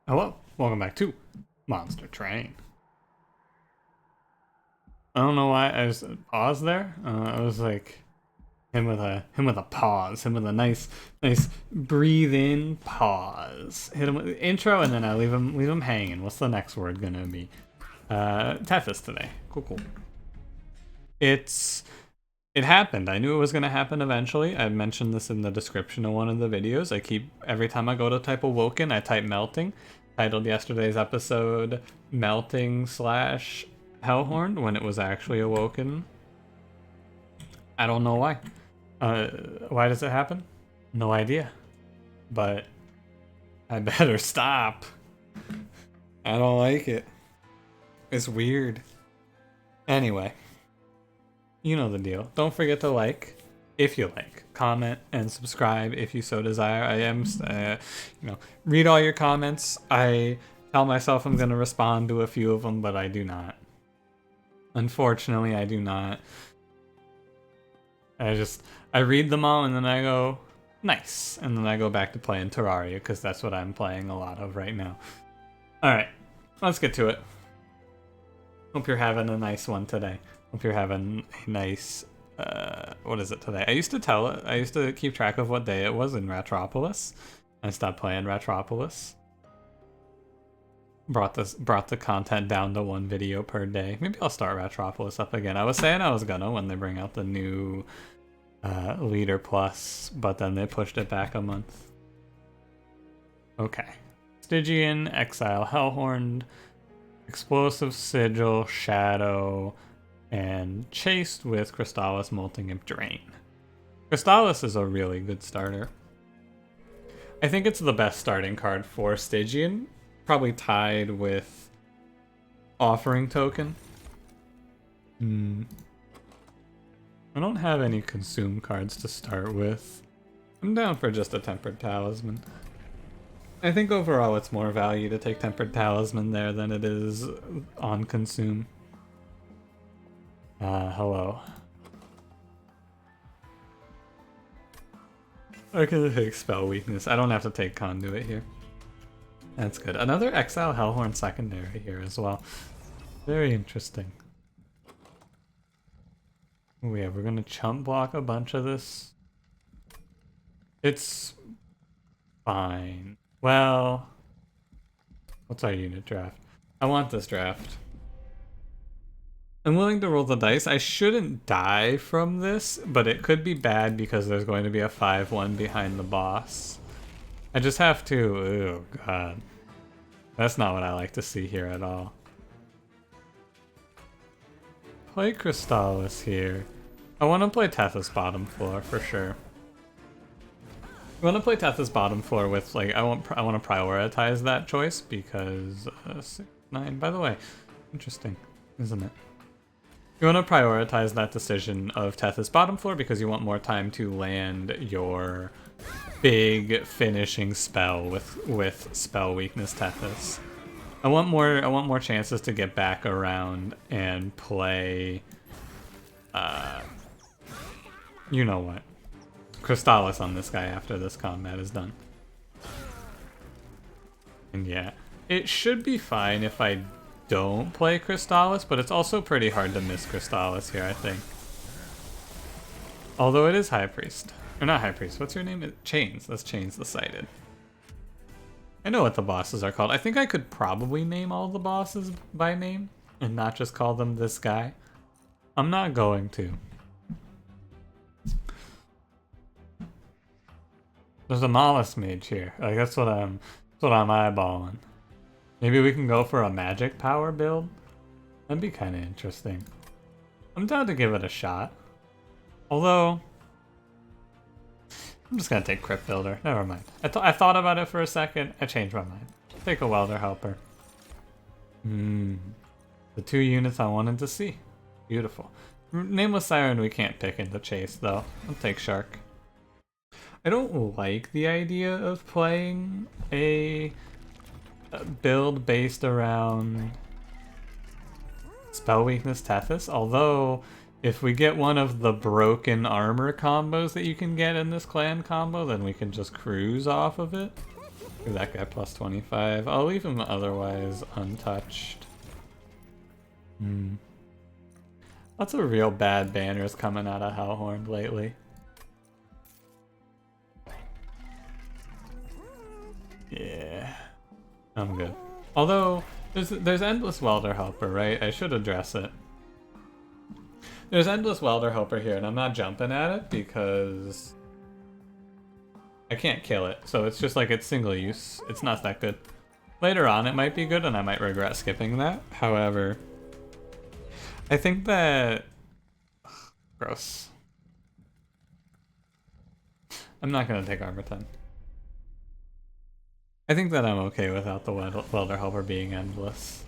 Hello, welcome back to Monster Train. I don't know why I just paused there. I was like him with a pause, him with a nice breathe in pause. Hit him with the intro and then I leave him hanging. What's the next word gonna be? Tethys today. Cool. It happened. I knew it was gonna happen eventually. I mentioned this in the description of one of the videos. Every time I go to type awoken, I type melting. Titled yesterday's episode melting slash Hellhorned when it was actually awoken. I don't know why. Why does it happen? No idea. But I better stop. I don't like it. It's weird. Anyway, you know the deal. Don't forget to like, if you like, comment and subscribe if you so desire. I am, read all your comments. I tell myself I'm going to respond to a few of them, but I do not. Unfortunately, I do not. I read them all and then I go, nice. And then I go back to playing Terraria because that's what I'm playing a lot of right now. Alright, let's get to it. Hope you're having a nice one today. Hope you're having a nice, what is it today? I used to keep track of what day it was in Ratropolis. I stopped playing Ratropolis. Brought the content down to one video per day. Maybe I'll start Ratropolis up again. I was saying I was gonna when they bring out the new Leader Plus, but then they pushed it back a month. Okay. Stygian, Exile, Hellhorned, Explosive Sigil, Shadow, and Chased with Crystallis, Molting Imp, Drain. Crystallis is a really good starter. I think it's the best starting card for Stygian. Probably tied with Offering Token. I don't have any Consume cards to start with. I'm down for just a Tempered Talisman. I think overall it's more value to take Tempered Talisman there than it is on Consume. Hello. I can take Spell Weakness. I don't have to take Conduit here. That's good. Another Exile Hellhorn secondary here as well. Very interesting. Oh yeah, we're gonna chump block a bunch of this. It's fine. Well, what's our unit draft? I want this draft. I'm willing to roll the dice. I shouldn't die from this, but it could be bad because there's going to be a 5-1 behind the boss. I just have to... Oh, God. That's not what I like to see here at all. Play Crystallis here. I want to play Tethys bottom floor for sure. I want to play Tethys bottom floor with, like, I want to prioritize that choice because... 6, 9, by the way. Interesting, isn't it? You want to prioritize that decision of Tethys bottom floor because you want more time to land your big finishing spell with spell weakness Tethys. I want more chances to get back around and play you know what. Crystallis on this guy after this combat is done. And yeah, it should be fine if I don't play Crystallis, but it's also pretty hard to miss Crystallis here, I think. Although it is High Priest. Or not High Priest, what's your name? Chains. That's Chains the Sighted. I know what the bosses are called. I think I could probably name all the bosses by name and not just call them this guy. I'm not going to. There's a Mollusk Mage here. Like that's what I'm eyeballing. Maybe we can go for a magic power build? That'd be kind of interesting. I'm down to give it a shot. Although, I'm just gonna take Crypt Builder. Never mind. I thought about it for a second. I changed my mind. Take a Welder Helper. The 2 units I wanted to see. Beautiful. Nameless Siren we can't pick into Chase though. I'll take Shark. I don't like the idea of playing a build based around spell weakness Tethys, although if we get one of the broken armor combos that you can get in this clan combo, then we can just cruise off of it. Give that guy plus 25. I'll leave him otherwise untouched. Lots of real bad banners coming out of Hellhorned lately. Yeah, I'm good. Although, there's Endless Welder Helper, right? I should address it. There's Endless Welder Helper here, and I'm not jumping at it because I can't kill it. So it's just like it's single use. It's not that good. Later on it might be good, and I might regret skipping that. However, I think that... Ugh, gross. I'm not going to take armor 10. I think that I'm okay without the Welder Helper being endless.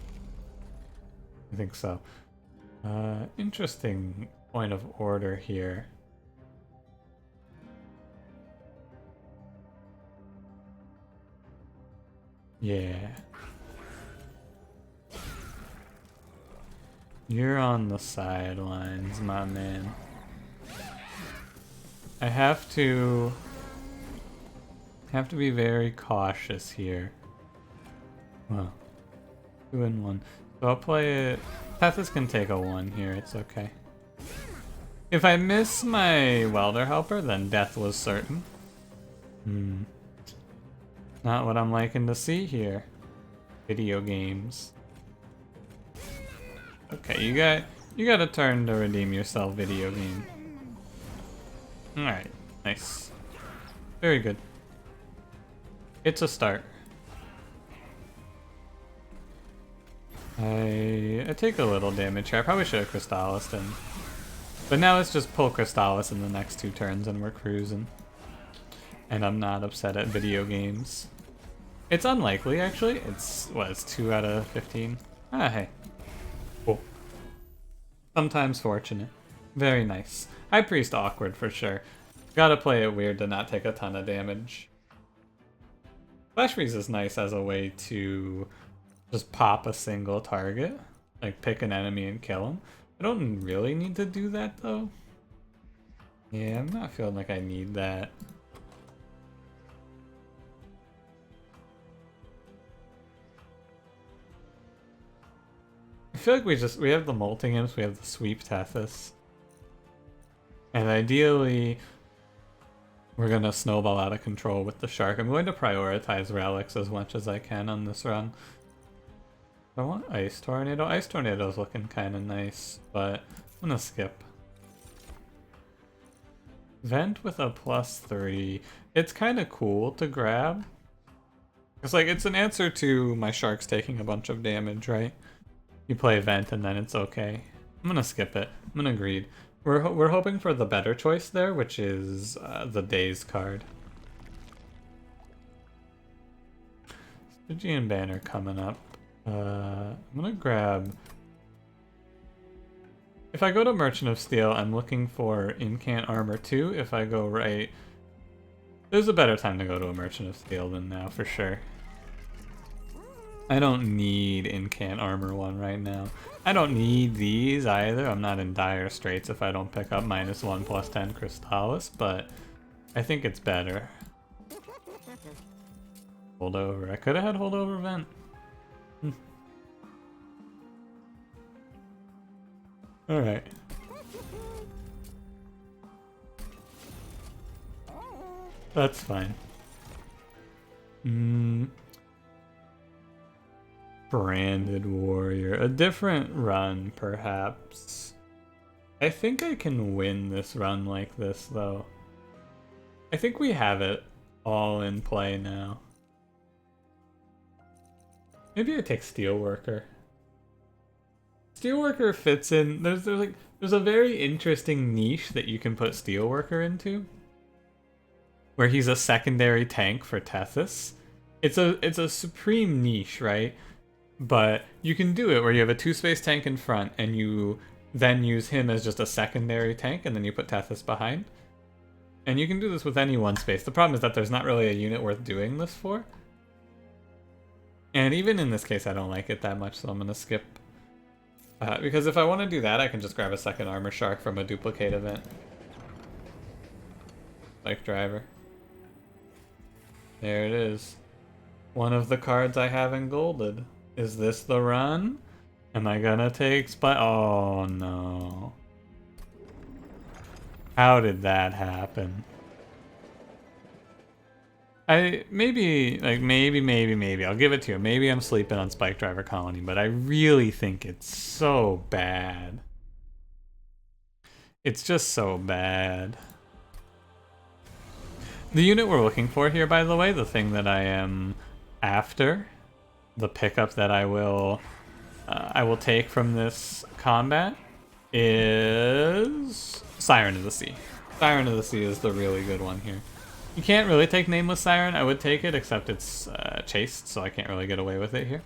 I think so. Interesting point of order here. Yeah. You're on the sidelines, my man. I have to be very cautious here. Well, 2 and 1. So I'll play it. Tethys can take a 1 here, it's okay. If I miss my Welder Helper, then death was certain. Not what I'm liking to see here. Video games. Okay, you got a turn to redeem yourself, video game. Alright, nice. Very good. It's a start. I take a little damage here. I probably should have Crystallised him. But now it's just pull Crystallis in the next 2 turns and we're cruising. And I'm not upset at video games. It's unlikely, actually. It's 2 out of 15? Ah, hey. Cool. Sometimes fortunate. Very nice. High Priest awkward for sure. Gotta play it weird to not take a ton of damage. Flash Freeze is nice as a way to just pop a single target. Like pick an enemy and kill him. I don't really need to do that though. Yeah, I'm not feeling like I need that. I feel like we have the Molting Imps, we have the Sweep Tethys. And ideally, we're gonna snowball out of control with the Shark. I'm going to prioritize relics as much as I can on this run. I want Ice Tornado. Ice Tornado's looking kind of nice, but I'm gonna skip. Vent with a +3. It's kind of cool to grab. It's like, it's an answer to my Sharks taking a bunch of damage, right? You play Vent and then it's okay. I'm gonna skip it. I'm gonna greed. We're hoping for the better choice there, which is the Daze card. Stygian banner coming up. I'm gonna grab... If I go to Merchant of Steel, I'm looking for Incant Armor 2. If I go right... There's a better time to go to a Merchant of Steel than now, for sure. I don't need Incant Armor 1 right now. I don't need these either. I'm not in dire straits if I don't pick up -1 +10 Crystallis, but I think it's better. Holdover. I could have had Holdover Vent. Alright. That's fine. Branded Warrior. A different run, perhaps. I think I can win this run like this, though. I think we have it all in play now. Maybe I take Steelworker. Steelworker fits in. There's a very interesting niche that you can put Steelworker into, where he's a secondary tank for Tethys. It's a supreme niche, right? But you can do it where you have a 2-space tank in front and you then use him as just a secondary tank and then you put Tethys behind. And you can do this with any 1-space. The problem is that there's not really a unit worth doing this for. And even in this case, I don't like it that much, so I'm going to skip. Because if I want to do that, I can just grab a second Armor Shark from a duplicate event. Like Driver. There it is. one of the cards I haven't golded. Is this the run? Am I gonna take Oh no. How did that happen? Maybe I'll give it to you. Maybe I'm sleeping on Spike Driver Colony, but I really think it's so bad. It's just so bad. The unit we're looking for here, by the way, the thing that I am after, the pickup that I will take from this combat is Siren of the Sea. Siren of the Sea is the really good one here. You can't really take Nameless Siren. I would take it, except it's chased, so I can't really get away with it here.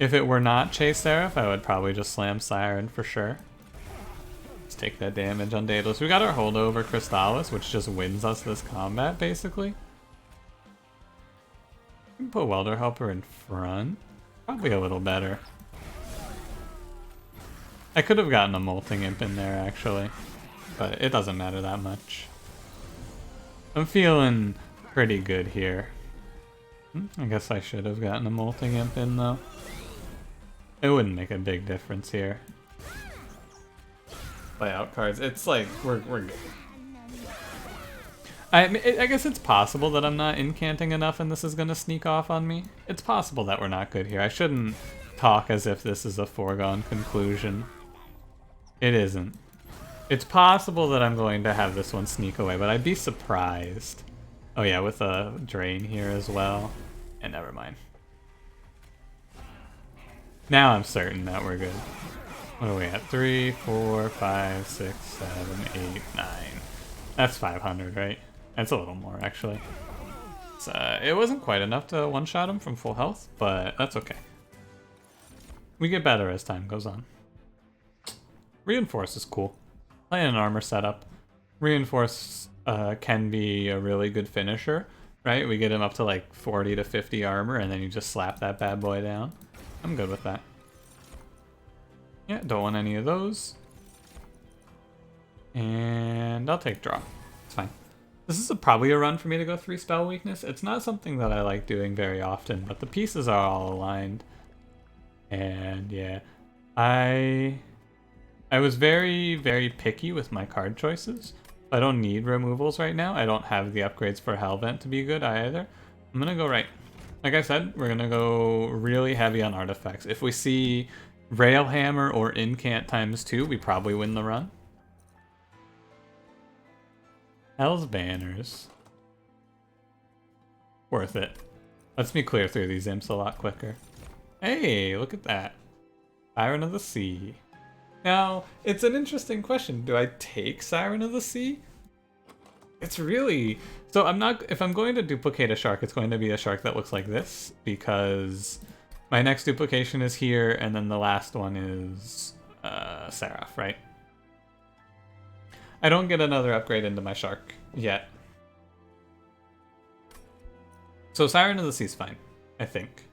If it were not Chase Seraph, I would probably just slam Siren for sure. Let's take that damage on Daedalus. We got our holdover Crystallis, which just wins us this combat, basically. We can put Welder Helper in front. Probably a little better. I could have gotten a Molting Imp in there, actually, but it doesn't matter that much. I'm feeling pretty good here. I guess I should have gotten a Molting Imp in, though. It wouldn't make a big difference here. Play out cards. It's like, we're good. I guess it's possible that I'm not incanting enough and this is going to sneak off on me. It's possible that we're not good here. I shouldn't talk as if this is a foregone conclusion. It isn't. It's possible that I'm going to have this one sneak away, but I'd be surprised. Oh yeah, with a drain here as well. And never mind. Now I'm certain that we're good. What are we at? 3, 4, 5, 6, 7, 8, 9. That's 500, right? That's a little more, actually. It wasn't quite enough to one-shot him from full health, but that's okay. We get better as time goes on. Reinforce is cool. Playing an armor setup. Reinforce can be a really good finisher, right? We get him up to like 40 to 50 armor, and then you just slap that bad boy down. I'm good with that. Yeah, don't want any of those. And I'll take draw. It's fine. This is probably a run for me to go 3 spell weakness. It's not something that I like doing very often, but the pieces are all aligned. And yeah, I was very, very picky with my card choices. I don't need removals right now. I don't have the upgrades for Hellvent to be good either. I'm gonna go right. Like I said, we're gonna go really heavy on artifacts. If we see Railhammer or Incant ×2, we probably win the run. Hell's Banners. Worth it. Lets me clear through these imps a lot quicker. Hey, look at that. Siren of the Sea. Now, it's an interesting question. Do I take Siren of the Sea? It's really... So I'm not... If I'm going to duplicate a shark, it's going to be a shark that looks like this, because my next duplication is here, and then the last one is Seraph, right? I don't get another upgrade into my shark yet. So Siren of the Sea is fine, I think.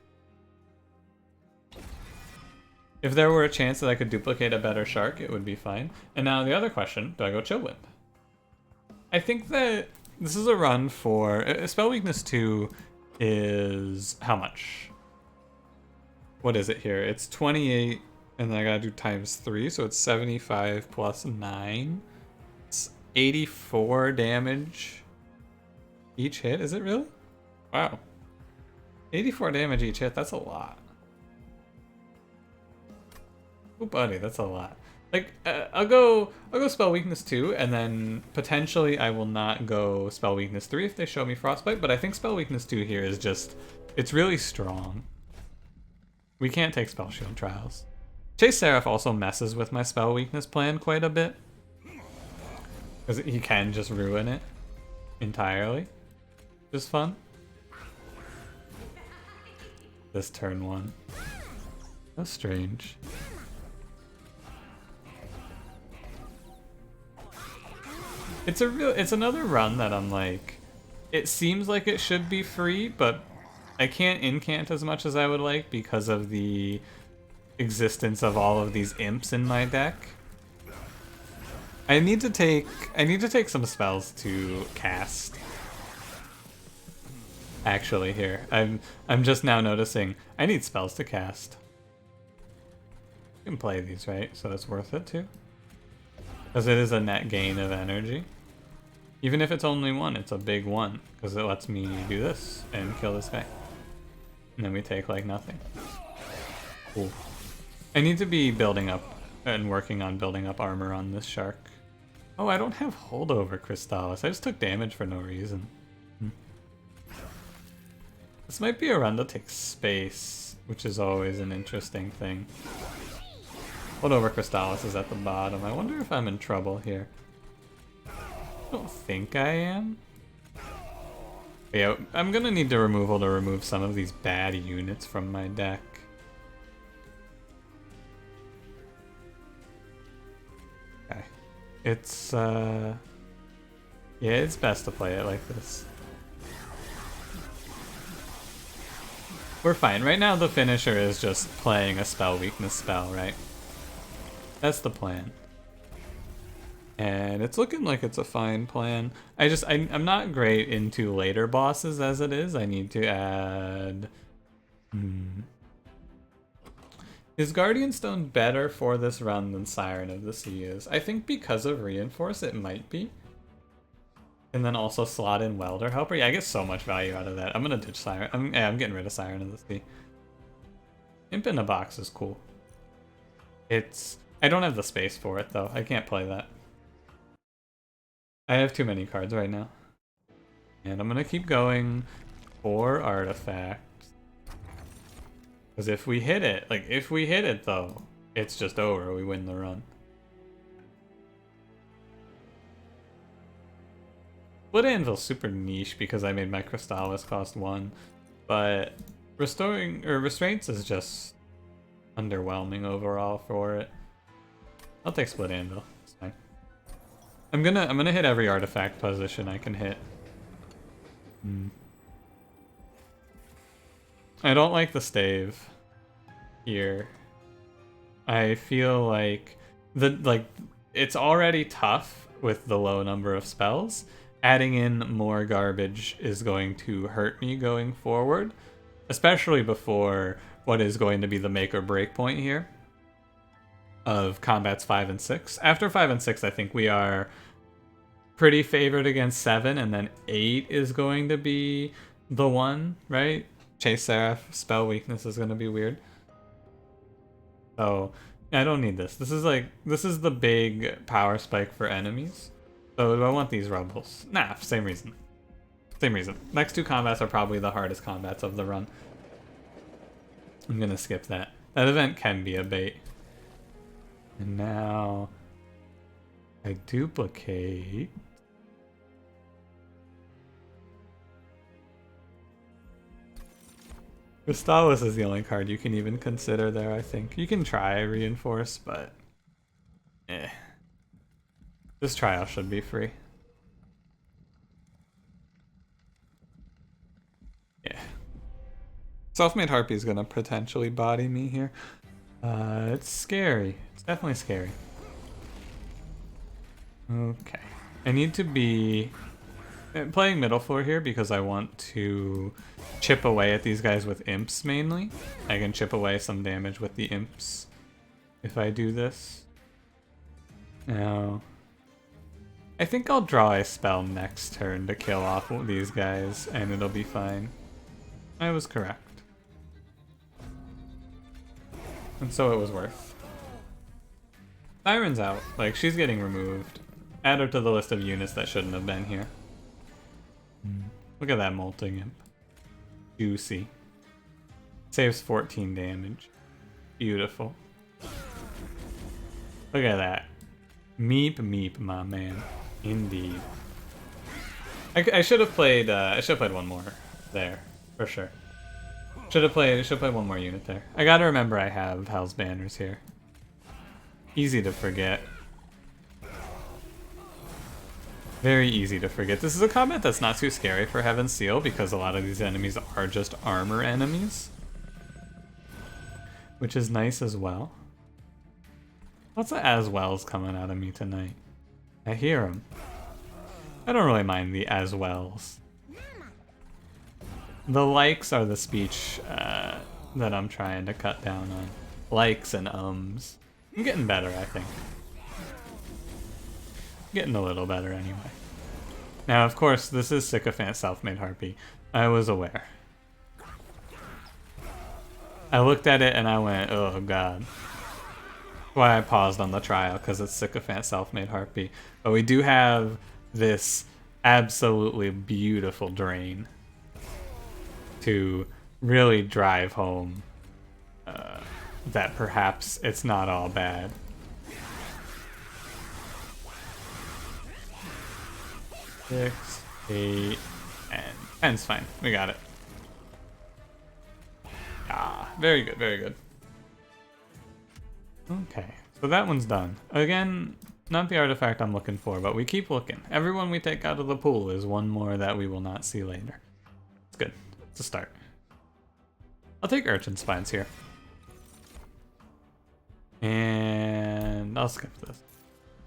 If there were a chance that I could duplicate a better shark, it would be fine. And now the other question, do I go Chillwind? I think that this is a run for... Spell Weakness 2 is how much? What is it here? It's 28, and then I gotta do ×3, so it's 75 plus 9. It's 84 damage each hit, is it really? Wow. 84 damage each hit, that's a lot. Oh, buddy, that's a lot. Like, I'll go Spell Weakness 2, and then potentially I will not go Spell Weakness 3 if they show me Frostbite, but I think Spell Weakness 2 here is just... It's really strong. We can't take Spell Shield Trials. Chase Seraph also messes with my Spell Weakness plan quite a bit, because he can just ruin it entirely. Just fun. This turn 1. That's strange. It's another run that I'm like, it seems like it should be free, but I can't incant as much as I would like because of the existence of all of these imps in my deck. I need to take some spells to cast. actually here. I'm just now noticing I need spells to cast. You can play these, right? So it's worth it too. Because it is a net gain of energy. Even if it's only one, it's a big one. Because it lets me do this and kill this guy. And then we take like nothing. Cool. I need to be building up and working on building up armor on this shark. Oh, I don't have holdover Crystallis. I just took damage for no reason. This might be a run that takes space, which is always an interesting thing. Holdover Crystallis is at the bottom. I wonder if I'm in trouble here. I don't think I am. But yeah, I'm gonna need to remove some of these bad units from my deck. Okay. It's, yeah, it's best to play it like this. We're fine. Right now the finisher is just playing a spell weakness spell, right? That's the plan. And it's looking like it's a fine plan. I'm not great into later bosses as it is. I need to add... Is Guardian Stone better for this run than Siren of the Sea is? I think because of Reinforce it might be. And then also slot in Welder Helper. Yeah, I get so much value out of that. I'm gonna ditch Siren. I'm getting rid of Siren of the Sea. Imp in a box is cool. I don't have the space for it though. I can't play that. I have too many cards right now. And I'm gonna keep going for artifacts. Because if we hit it though, it's just over. We win the run. Split Anvil's super niche because I made my Crystallis cost 1. But Restraints is just underwhelming overall for it. I'll take Split Anvil. It's fine. I'm gonna hit every artifact position I can hit. I don't like the stave here. I feel like it's already tough with the low number of spells. Adding in more garbage is going to hurt me going forward, especially before what is going to be the make or break point here of combats 5 and 6. After 5 and 6, I think we are pretty favored against 7, and then 8 is going to be the one, right? Chase Seraph spell weakness is going to be weird. So I don't need this. This is the big power spike for enemies. So do I want these rebels? Nah, same reason. Same reason. Next two combats are probably the hardest combats of the run. I'm gonna skip that. That event can be a bait. And now I duplicate. Crystallis is the only card you can even consider there, I think. You can try Reinforce, but this trial should be free. Yeah. Self-made Harpy is gonna potentially body me here. It's scary. It's definitely scary. Okay. I need to be playing middle floor here because I want to chip away at these guys with imps mainly. I can chip away some damage with the imps if I do this. Now, I think I'll draw a spell next turn to kill off these guys and it'll be fine. I was correct. And so it was worth. Siren's out. Like, she's getting removed. Add her to the list of units that shouldn't have been here. Look at that molting imp. Juicy. Saves 14 damage. Beautiful. Look at that. Meep meep, my man. Indeed. I should have played one more there, for sure. Should have played one more unit there. I gotta remember I have Hell's Banners here. Easy to forget. Very easy to forget. This is a combat that's not too scary for Heaven's Seal because a lot of these enemies are just armor enemies. Which is nice as well. Lots of as wells coming out of me tonight. I hear them. I don't really mind the as wells. The likes are the speech that I'm trying to cut down on. Likes and ums. I'm getting better, I think. Getting a little better anyway. Now, of course, this is Sycophant Self-Made Harpy. I was aware. I looked at it and I went, oh god. Why I paused on the trial, because it's Sycophant Self-Made Harpy. But we do have this absolutely beautiful drain to really drive home that perhaps it's not all bad. Six, 8, and 10's fine. We got it. Ah, very good, very good. Okay, so that one's done. Again, not the artifact I'm looking for, but we keep looking. Everyone we take out of the pool is one more that we will not see later. It's good. It's a start. I'll take Urchin Spines here. And I'll skip this.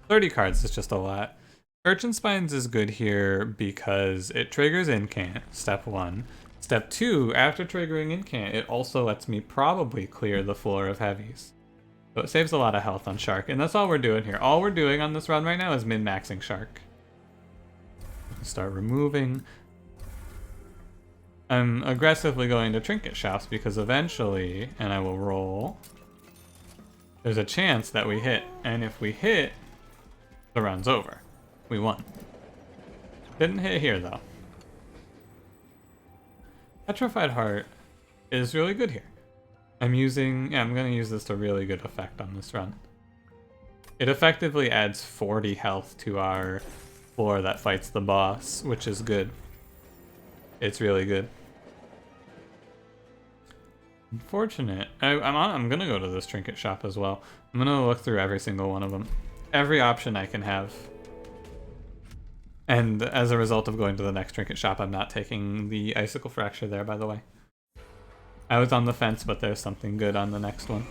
30 cards is just a lot. Urchin Spines is good here because it triggers Incant, step 1. Step 2, after triggering Incant, it also lets me probably clear the floor of heavies. So it saves a lot of health on Shark, and that's all we're doing here. All we're doing on this run right now is min-maxing Shark. Start removing. I'm aggressively going to trinket shops because eventually, and I will roll, there's a chance that we hit, and if we hit, the run's over. We won. Didn't hit here though. Petrified Heart is really good here. I'm gonna use this to really good effect on this run. It effectively adds 40 health to our floor that fights the boss, which is good. It's really good. Unfortunate. I'm gonna go to this trinket shop as well. I'm gonna look through every single one of them. Every option I can have. And as a result of going to the next trinket shop, I'm not taking the Icicle Fracture there, by the way. I was on the fence, but there's something good on the next one.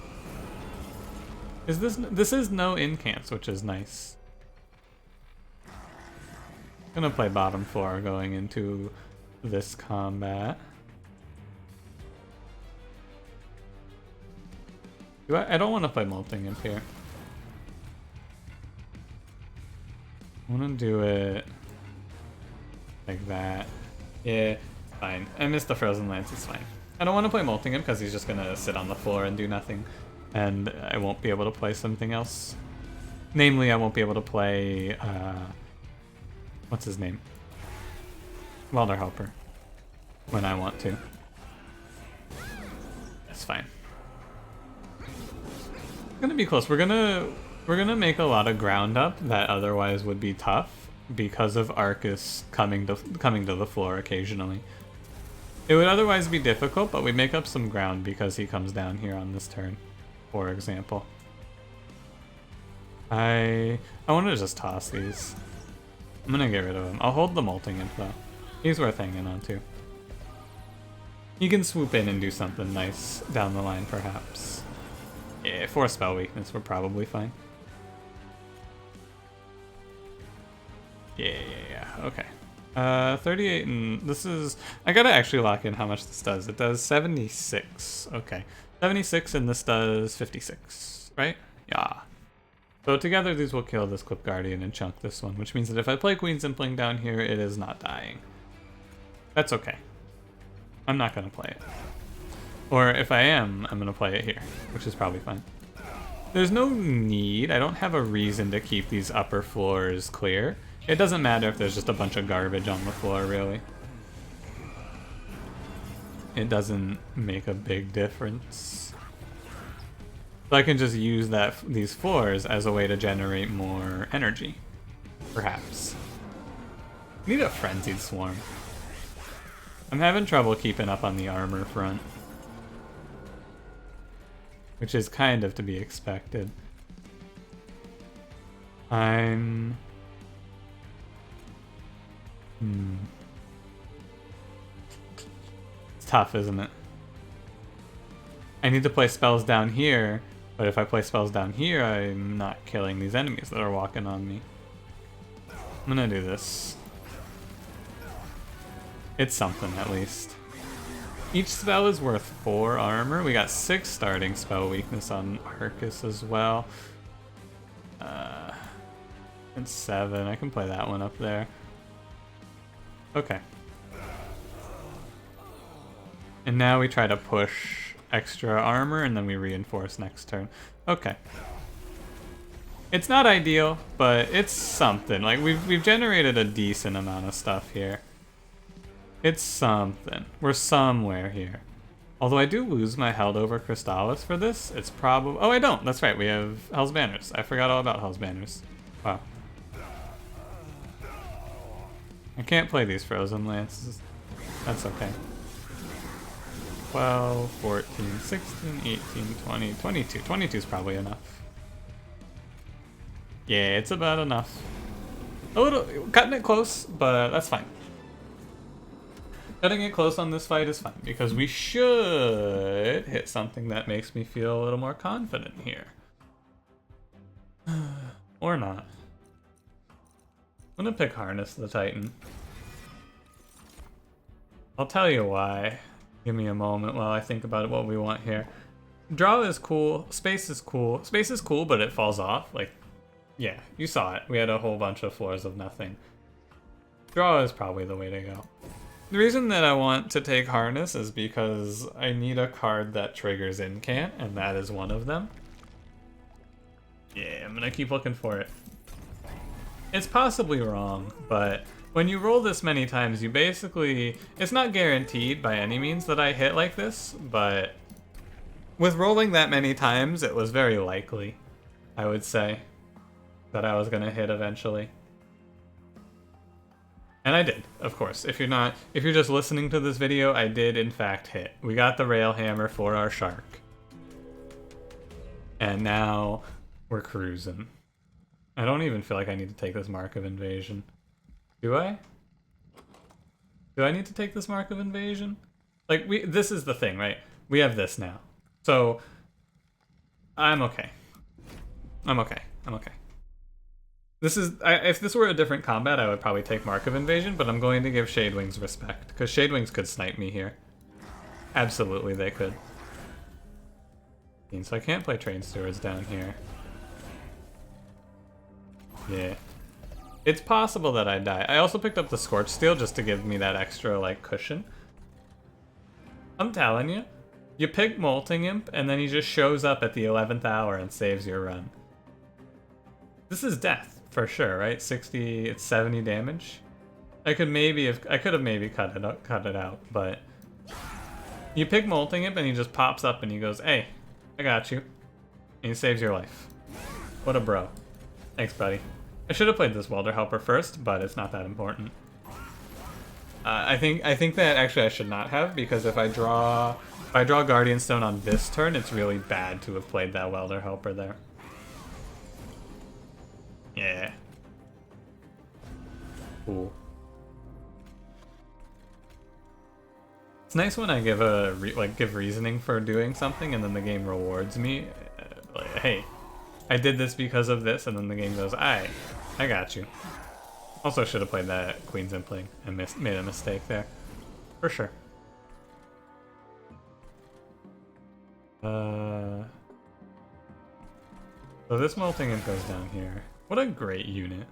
This is no incants, which is nice. I'm gonna play bottom floor going into this combat. I don't want to play Molting Imp here. I want to do it like that. Yeah, fine. I missed the Frozen Lance, it's fine. I don't want to play Molting Imp because he's just going to sit on the floor and do nothing. And I won't be able to play something else. Namely, I won't be able to play... what's his name? Welder Helper. When I want to. That's fine. It's gonna be close. We're gonna make a lot of ground up that otherwise would be tough because of Arcus coming to the floor occasionally. It would otherwise be difficult, but we make up some ground because he comes down here on this turn, for example. I want to just toss these. I'm gonna get rid of him. I'll hold the Molting Imp though. He's worth hanging on to. He can swoop in and do something nice down the line, perhaps. Yeah, 4 spell weakness, we're probably fine. Yeah, okay. 38 and this is... I gotta actually lock in how much this does. It does 76, okay. 76 and this does 56, right? Yeah. So together these will kill this Clip Guardian and chunk this one, which means that if I play Queen's Impling down here, it is not dying. That's okay. I'm not gonna play it. Or if I am, I'm gonna play it here, which is probably fine. There's no need, I don't have a reason to keep these upper floors clear. It doesn't matter if there's just a bunch of garbage on the floor, really. It doesn't make a big difference. So I can just use these floors as a way to generate more energy, perhaps. Need a Frenzied Swarm. I'm having trouble keeping up on the armor front, which is kind of to be expected. It's tough, isn't it? I need to play spells down here, but if I play spells down here, I'm not killing these enemies that are walking on me. I'm gonna do this. It's something, at least. Each spell is worth 4 armor. We got 6 starting spell weakness on Arcus as well. And 7. I can play that one up there. Okay. And now we try to push extra armor and then we reinforce next turn. Okay. It's not ideal, but it's something. Like we've generated a decent amount of stuff here. It's something. We're somewhere here. Although I do lose my Held Over Crystallis for this, it's probably... Oh, I don't. That's right. We have Hell's Banners. I forgot all about Hell's Banners. Wow. I can't play these Frozen Lances. That's okay. 12, 14, 16, 18, 20, 22. 22 is probably enough. Yeah, it's about enough. A little... Cutting it close, but that's fine. Cutting it close on this fight is fine, because we should hit something that makes me feel a little more confident here. Or not. I'm gonna pick Harness the Titan. I'll tell you why. Give me a moment while I think about what we want here. Draw is cool, space is cool. Space is cool, but it falls off. Like, yeah, you saw it. We had a whole bunch of floors of nothing. Draw is probably the way to go. The reason that I want to take Harness is because I need a card that triggers Incant, and that is one of them. Yeah, I'm gonna keep looking for it. It's possibly wrong, but when you roll this many times, you basically... It's not guaranteed by any means that I hit like this, but with rolling that many times, it was very likely, I would say, that I was gonna hit eventually. And I did, of course. If you're just listening to this video, I did in fact hit. We got the Rail Hammer for our shark. And now we're cruising. I don't even feel like I need to take this Mark of Invasion. Do I? Do I need to take this Mark of Invasion? Like, this is the thing, right? We have this now. So, I'm okay. I'm okay. I'm okay. This is, if this were a different combat, I would probably take Mark of Invasion, but I'm going to give Shadewings respect, because Shadewings could snipe me here. Absolutely, they could. So I can't play Train Stewards down here. Yeah. It's possible that I die. I also picked up the Scorch Steel just to give me that extra, like, cushion. I'm telling you, you pick Molting Imp, and then he just shows up at the 11th hour and saves your run. This is death, for sure, right? 60, it's 70 damage. I could have maybe cut it out, but you pick Molting Imp and he just pops up and he goes, "Hey, I got you," and he saves your life. What a bro. Thanks, buddy. I should have played this Welder Helper first, but it's not that important. I think that actually I should not have, because if I draw Guardian Stone on this turn, it's really bad to have played that Welder Helper there. Yeah. Cool. It's nice when I give give reasoning for doing something, and then the game rewards me. Like, hey, I did this because of this, and then the game goes, I got you. Also, should have played that Queen's Impling and made a mistake there, for sure. So this Molting Imp goes down here. What a great unit.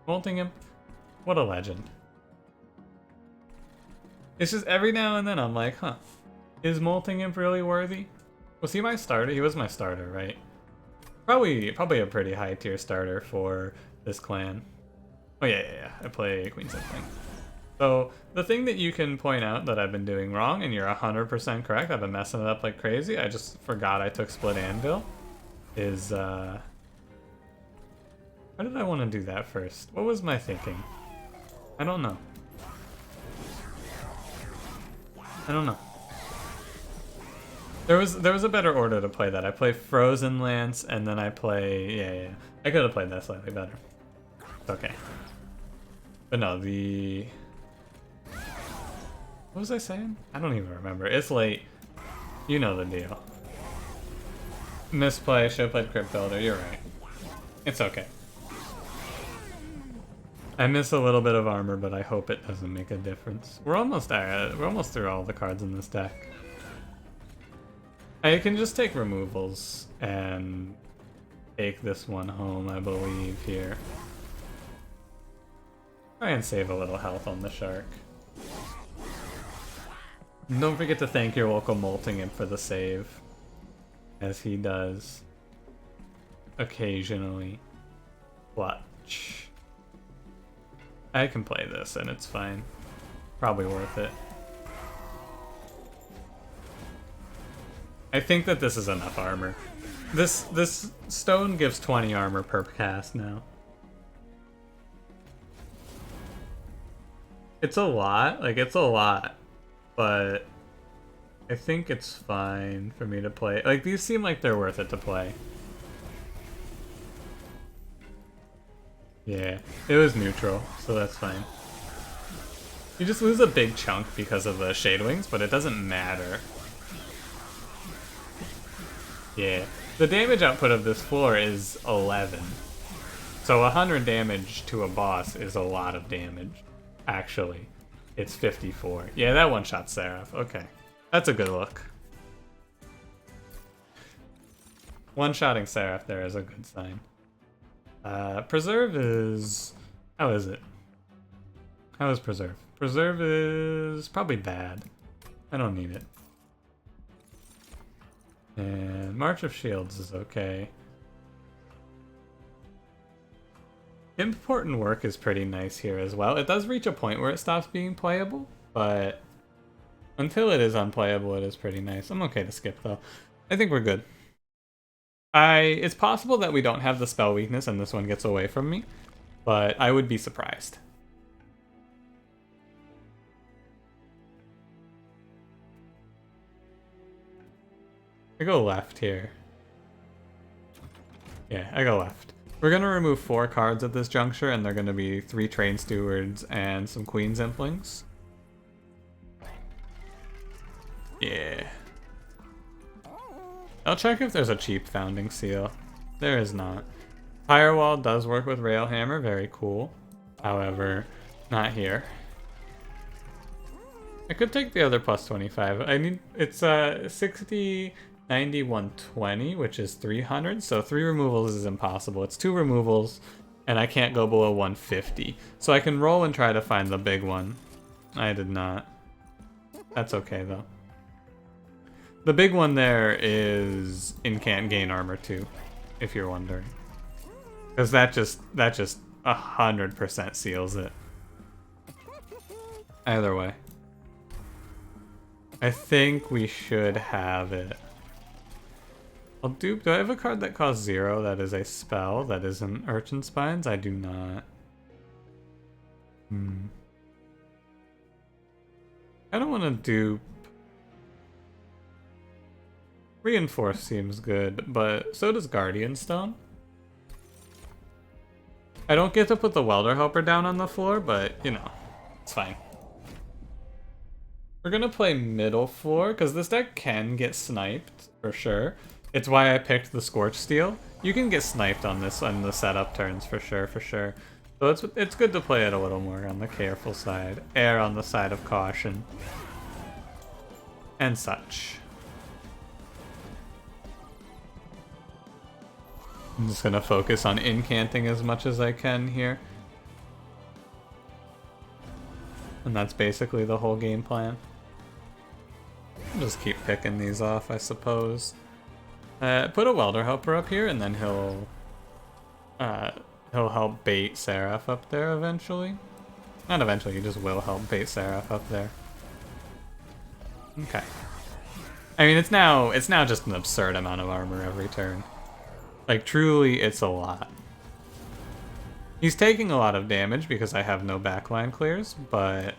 Molting Imp, what a legend. It's just every now and then I'm like, huh, is Molting Imp really worthy? Was he my starter? He was my starter, right? Probably a pretty high tier starter for this clan. Oh yeah. I play Queen's Impling. So the thing that you can point out that I've been doing wrong, and you're 100% correct, I've been messing it up like crazy, I just forgot I took Split Anvil, is why did I want to do that first? What was my thinking? I don't know. There was a better order to play that. I play Frozen Lance, and then I play... Yeah. I could have played that slightly better. It's okay. But no, the... What was I saying? I don't even remember. It's late. You know the deal. Misplay. Should have played Crypt Builder. You're right. It's okay. I miss a little bit of armor, but I hope it doesn't make a difference. We're almost through all the cards in this deck. I can just take removals and take this one home, I believe, here. Try and save a little health on the shark. And don't forget to thank your local Molting Imp for the save, as he does occasionally. Clutch. I can play this and it's fine. Probably worth it. I think that this is enough armor. This stone gives 20 armor per cast now. It's a lot, but I think it's fine for me to play. Like, these seem like they're worth it to play. Yeah, it was neutral, so that's fine. You just lose a big chunk because of the Shade Wings, but it doesn't matter. Yeah, the damage output of this floor is 11. So 100 damage to a boss is a lot of damage, actually. It's 54. Yeah, that one-shot Seraph. Okay, that's a good look. One-shotting Seraph there is a good sign. Preserve is... How is it? How is Preserve? Preserve is probably bad. I don't need it. And March of Shields is okay. Important Work is pretty nice here as well. It does reach a point where it stops being playable, but until it is unplayable, it is pretty nice. I'm okay to skip though. I think we're good. It's possible that we don't have the spell weakness and this one gets away from me, but I would be surprised. I go left here. Yeah, I go left. We're gonna remove 4 cards at this juncture, and they're gonna be 3 Train Stewards and some Queen's Implings. Yeah. I'll check if there's a cheap Founding Seal. There is not. Firewall does work with Railhammer, very cool. However, not here. I could take the other plus 25. It's 60, 90, 120, which is 300, so 3 removals is impossible. It's 2 removals, and I can't go below 150. So I can roll and try to find the big one. I did not. That's okay, though. The big one there is incant gain armor too, if you're wondering. Because that just 100% seals it. Either way. I think we should have it. Do I have a card that costs 0 that is a spell that isn't Urchin Spines? I do not. I don't want to do... Reinforce seems good, but so does Guardian Stone. I don't get to put the Welder Helper down on the floor, but, you know, it's fine. We're gonna play middle floor, because this deck can get sniped, for sure. It's why I picked the Scorch Steel. You can get sniped on this on the setup turns, for sure, for sure. So it's good to play it a little more on the careful side. Err on the side of caution. And such. I'm just gonna focus on incanting as much as I can here. And that's basically the whole game plan. I'll just keep picking these off, I suppose. Put a Welder Helper up here, and then he'll help bait Seraph up there eventually. Not eventually, he just will help bait Seraph up there. Okay. I mean, it's now just an absurd amount of armor every turn. Like, truly, it's a lot. He's taking a lot of damage because I have no backline clears, but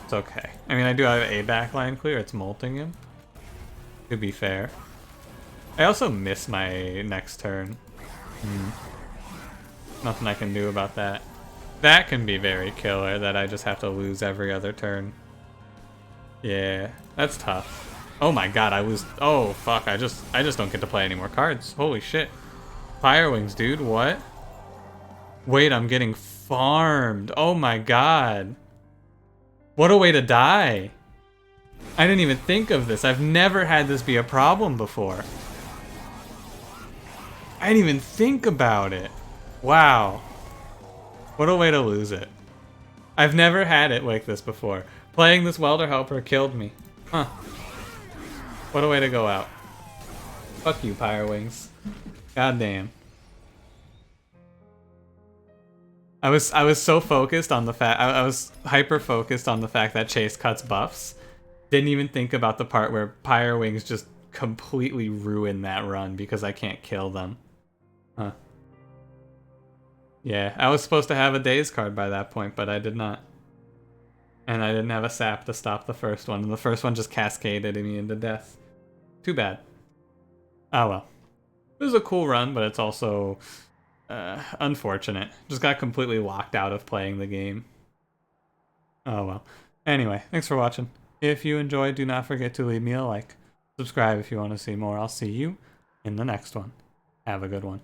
it's okay. I mean, I do have a backline clear. It's Molting Imp, to be fair. I also miss my next turn. Nothing I can do about that. That can be very killer, that I just have to lose every other turn. Yeah, that's tough. Oh my god, I lose. Oh fuck, I just don't get to play any more cards. Holy shit. Fire Wings, dude, what? Wait, I'm getting farmed. Oh my god. What a way to die. I didn't even think of this. I've never had this be a problem before. I didn't even think about it. Wow. What a way to lose it. I've never had it like this before. Playing this welder helper killed me. Huh. What a way to go out. Fuck you, Pyre Wings. God damn. I was so focused on the fact I was hyper focused on the fact that Chase cuts buffs. Didn't even think about the part where Pyre Wings just completely ruin that run because I can't kill them. Huh. Yeah, I was supposed to have a Daze card by that point, but I did not. And I didn't have a sap to stop the first one, and the first one just cascaded me into death. Too bad. Oh well. It was a cool run, but it's also unfortunate. Just got completely locked out of playing the game. Oh well. Anyway, thanks for watching. If you enjoyed, do not forget to leave me a like. Subscribe if you want to see more. I'll see you in the next one. Have a good one.